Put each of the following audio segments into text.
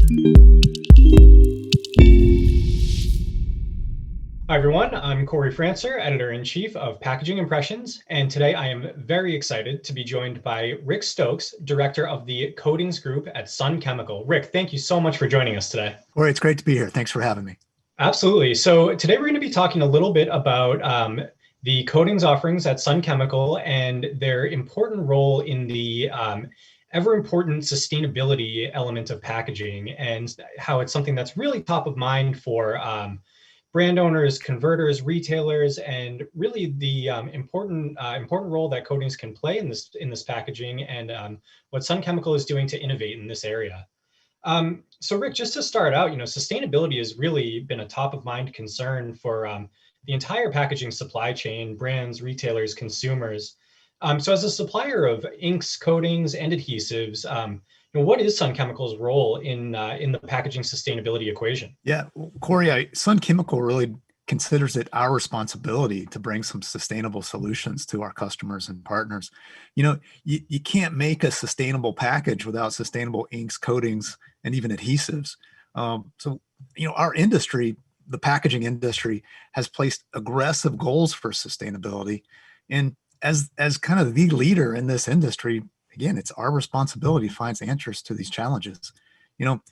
Hi, everyone. I'm Corey Francer, Editor-in-Chief of Packaging Impressions, and today I am very excited to be joined by Rick Stokes, Director of the Coatings Group at Sun Chemical. Rick, thank you so much for joining us today. Corey, it's great to be here. Thanks for having me. Absolutely. So today we're going to be talking a little bit about the coatings offerings at Sun Chemical and their important role in the ever important sustainability element of packaging, and how it's something that's really top of mind for brand owners, converters, retailers, and really the important role that coatings can play in this packaging, and what Sun Chemical is doing to innovate in this area. So Rick, just to start out, sustainability has really been a top of mind concern for the entire packaging supply chain, brands, retailers, consumers. So as a supplier of inks, coatings, and adhesives, what is Sun Chemical's role in the packaging sustainability equation? Yeah, Corey, Sun Chemical really considers it our responsibility to bring some sustainable solutions to our customers and partners. You can't make a sustainable package without sustainable inks, coatings, and even adhesives. Our industry, the packaging industry, has placed aggressive goals for sustainability. And as kind of the leader in this industry, again, it's our responsibility to find answers to these challenges. You know,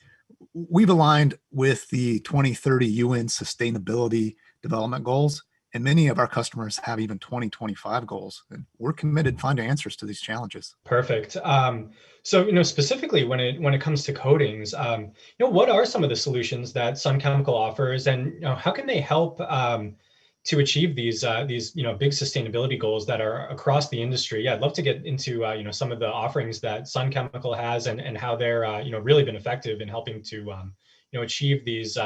we've aligned with the 2030 UN Sustainability Development Goals, and many of our customers have even 2025 goals, and we're committed to finding answers to these challenges. Perfect. So specifically when it comes to coatings, what are some of the solutions that Sun Chemical offers, and how can they help to achieve these big sustainability goals that are across the industry? Yeah, I'd love to get into some of the offerings that Sun Chemical has, and how they're really been effective in helping to achieve these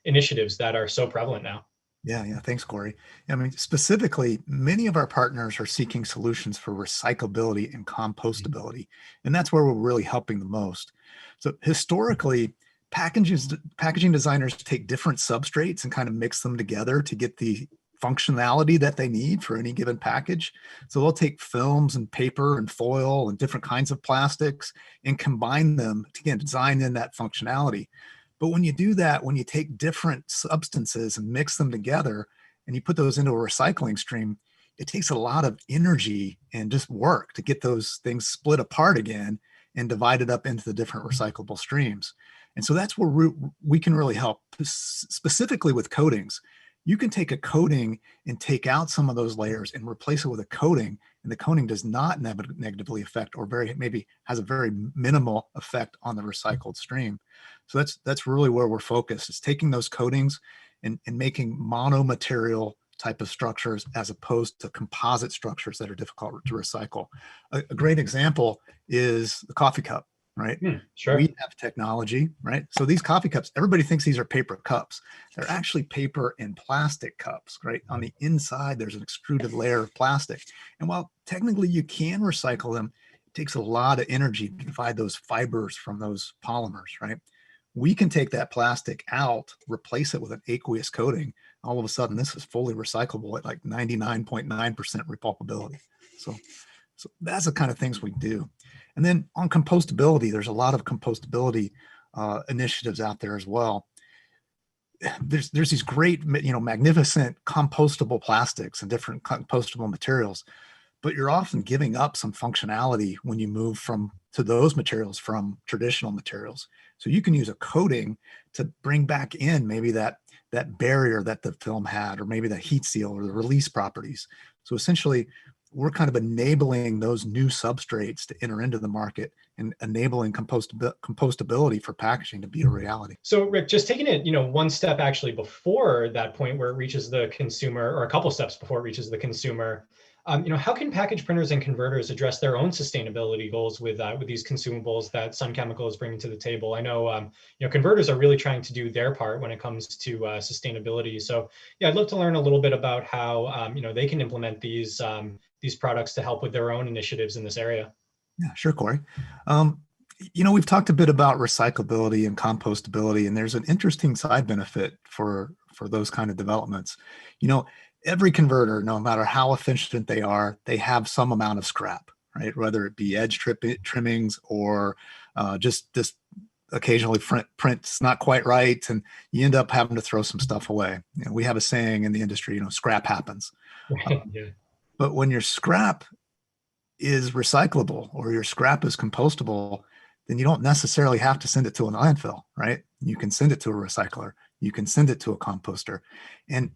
initiatives that are so prevalent now. Yeah. Thanks, Corey. I mean, specifically, many of our partners are seeking solutions for recyclability and compostability, and that's where we're really helping the most. So historically, packaging designers take different substrates and kind of mix them together to get the functionality that they need for any given package. So they'll take films and paper and foil and different kinds of plastics and combine them to, again, design in that functionality. But when you do that, when you take different substances and mix them together and you put those into a recycling stream, it takes a lot of energy and just work to get those things split apart again and divided up into the different recyclable streams. And so that's where we can really help, specifically with coatings. You can take a coating and take out some of those layers and replace it with a coating, and the coating does not negatively affect, or maybe has a very minimal effect on the recycled stream. So that's really where we're focused, is taking those coatings and making monomaterial type of structures as opposed to composite structures that are difficult to recycle. A great example is the coffee cup, right? Sure. We have technology, right? So these coffee cups, everybody thinks these are paper cups. They're actually paper and plastic cups, right? On the inside, there's an extruded layer of plastic. And while technically you can recycle them, it takes a lot of energy to divide those fibers from those polymers, right? We can take that plastic out, replace it with an aqueous coating. All of a sudden, this is fully recyclable at like 99.9% repulpability. So that's the kind of things we do. And then on compostability, there's a lot of compostability initiatives out there as well. There's these great, magnificent compostable plastics and different compostable materials, but you're often giving up some functionality when you move to those materials from traditional materials. So you can use a coating to bring back in maybe that barrier that the film had, or maybe the heat seal or the release properties. So essentially, we're kind of enabling those new substrates to enter into the market and enabling compostability for packaging to be a reality. So Rick, just taking it, one step actually before that point where it reaches the consumer, or a couple steps before it reaches the consumer, how can package printers and converters address their own sustainability goals with these consumables that Sun Chemical is bringing to the table? I know, converters are really trying to do their part when it comes to sustainability. So yeah, I'd love to learn a little bit about how, they can implement these products to help with their own initiatives in this area. Yeah, sure, Corey. We've talked a bit about recyclability and compostability, and there's an interesting side benefit for those kind of developments. Every converter, no matter how efficient they are, they have some amount of scrap, right? Whether it be edge trimmings or just occasionally print's not quite right, and you end up having to throw some stuff away. We have a saying in the industry, scrap happens. Right. Yeah. But when your scrap is recyclable or your scrap is compostable, then you don't necessarily have to send it to a landfill, right? You can send it to a recycler, you can send it to a composter. And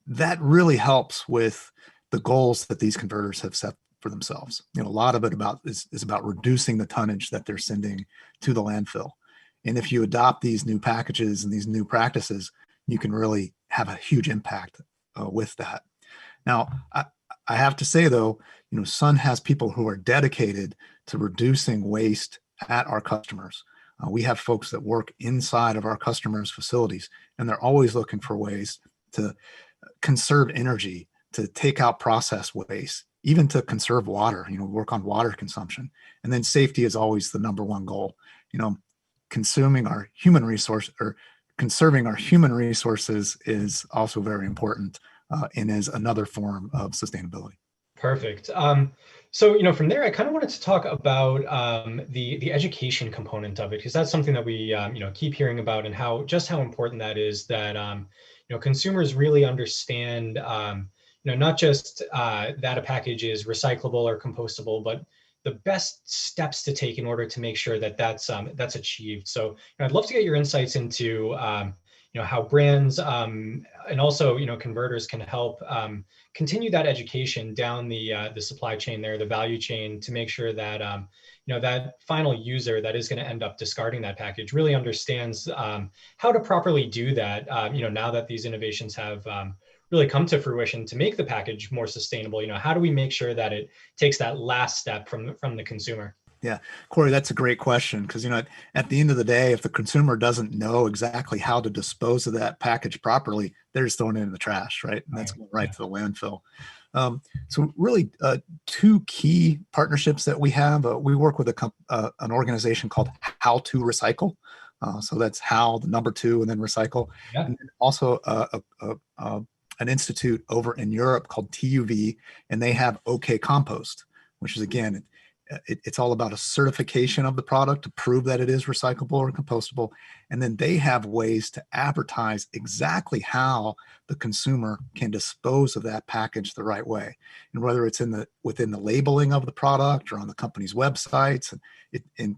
that really helps with the goals that these converters have set for themselves. A lot of it is about reducing the tonnage that they're sending to the landfill. And if you adopt these new packages and these new practices, you can really have a huge impact with that. Now, I have to say though, Sun has people who are dedicated to reducing waste at our customers. We have folks that work inside of our customers' facilities, and they're always looking for ways to conserve energy, to take out process waste, even to conserve water, work on water consumption. And then safety is always the number one goal. Consuming our human resource or conserving our human resources is also very important and is another form of sustainability. Perfect. So, from there, I kind of wanted to talk about the education component of it, because that's something that we, keep hearing about, and how important that is, that, consumers really understand, not just that a package is recyclable or compostable, but the best steps to take in order to make sure that that's achieved. So I'd love to get your insights into, how brands and also, converters can help continue that education down the supply chain there, the value chain, to make sure that, that final user that is going to end up discarding that package really understands how to properly do that, now that these innovations have really come to fruition to make the package more sustainable. How do we make sure that it takes that last step from the consumer? Yeah, Corey, that's a great question, because at the end of the day, if the consumer doesn't know exactly how to dispose of that package properly, they're just throwing it in the trash, right? And that's going right to the landfill. So really, two key partnerships that we have. We work with an organization called How to Recycle. So that's how, the number two, and then recycle. Yeah. And then also an institute over in Europe called TUV, and they have OK Compost, which is, again, it's all about a certification of the product to prove that it is recyclable or compostable. And then they have ways to advertise exactly how the consumer can dispose of that package the right way. And whether it's within the labeling of the product or on the company's websites, and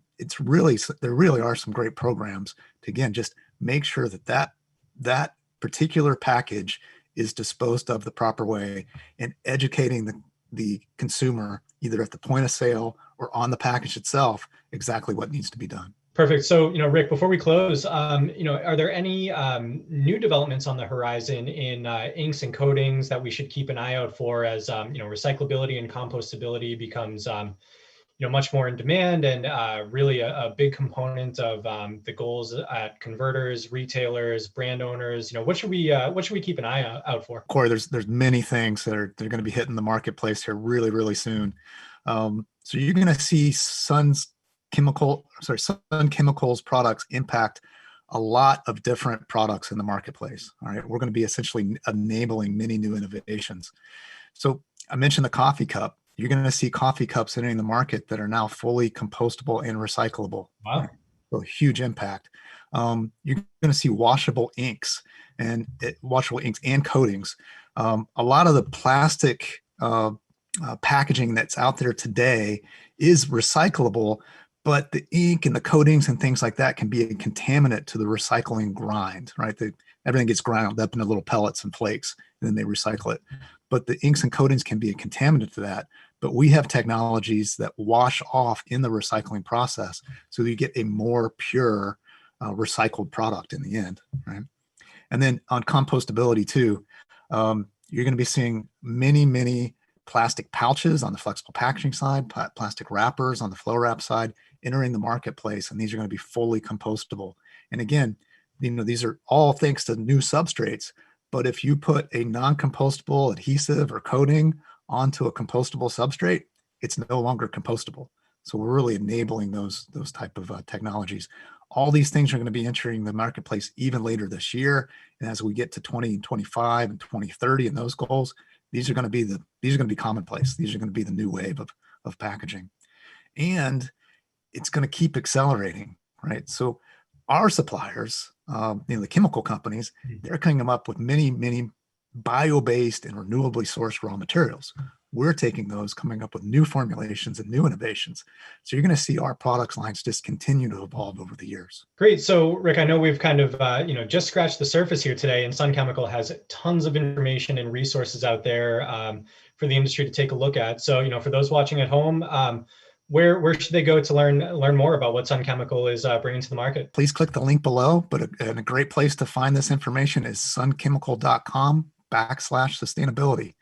there really are some great programs to, again, just make sure that particular package is disposed of the proper way, and educating the consumer either at the point of sale or on the package itself exactly what needs to be done. Perfect. So, Rick, before we close, are there any new developments on the horizon in inks and coatings that we should keep an eye out for as, recyclability and compostability becomes, much more in demand, and really a big component of the goals at converters, retailers, brand owners? What should we keep an eye out for? Corey, there's many things they're going to be hitting the marketplace here really, really soon. So you're going to see Sun Chemicals products impact a lot of different products in the marketplace. All right, we're going to be essentially enabling many new innovations. So I mentioned the coffee cup. You're going to see coffee cups entering the market that are now fully compostable and recyclable. Wow. So huge impact. You're going to see washable inks and coatings. A lot of the plastic packaging that's out there today is recyclable, but the ink and the coatings and things like that can be a contaminant to the recycling grind, right? Everything gets ground up into little pellets and flakes, and then they recycle it. But the inks and coatings can be a contaminant to that. But we have technologies that wash off in the recycling process, so you get a more pure recycled product in the end, right? And then on compostability too, you're going to be seeing many, many plastic pouches on the flexible packaging side, plastic wrappers on the flow wrap side entering the marketplace, and these are going to be fully compostable. And again, these are all thanks to new substrates. But if you put a non-compostable adhesive or coating onto a compostable substrate, it's no longer compostable. So we're really enabling those type of technologies. All these things are going to be entering the marketplace even later this year. And as we get to 2025 and 2030 and those goals, these are going to be commonplace. These are going to be the new wave of packaging. And it's going to keep accelerating, right? So Our suppliers, the chemical companies, they're coming up with many bio-based and renewably sourced raw materials. We're taking those, coming up with new formulations and new innovations. So you're going to see our products lines just continue to evolve over the years. Great. So, Rick, I know we've kind of just scratched the surface here today, and Sun Chemical has tons of information and resources out there for the industry to take a look at. So, for those watching at home, where should they go to learn more about what Sun Chemical is bringing to the market? Please click the link below. But a great place to find this information is sunchemical.com/sustainability.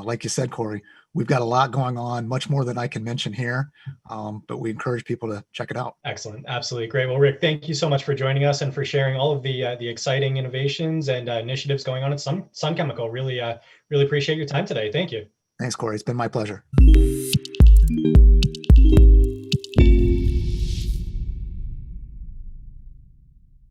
Like you said, Corey, we've got a lot going on, much more than I can mention here, but we encourage people to check it out. Excellent. Absolutely. Great. Well, Rick, thank you so much for joining us and for sharing all of the exciting innovations and initiatives going on at Sun Chemical. Really appreciate your time today. Thank you. Thanks, Corey. It's been my pleasure.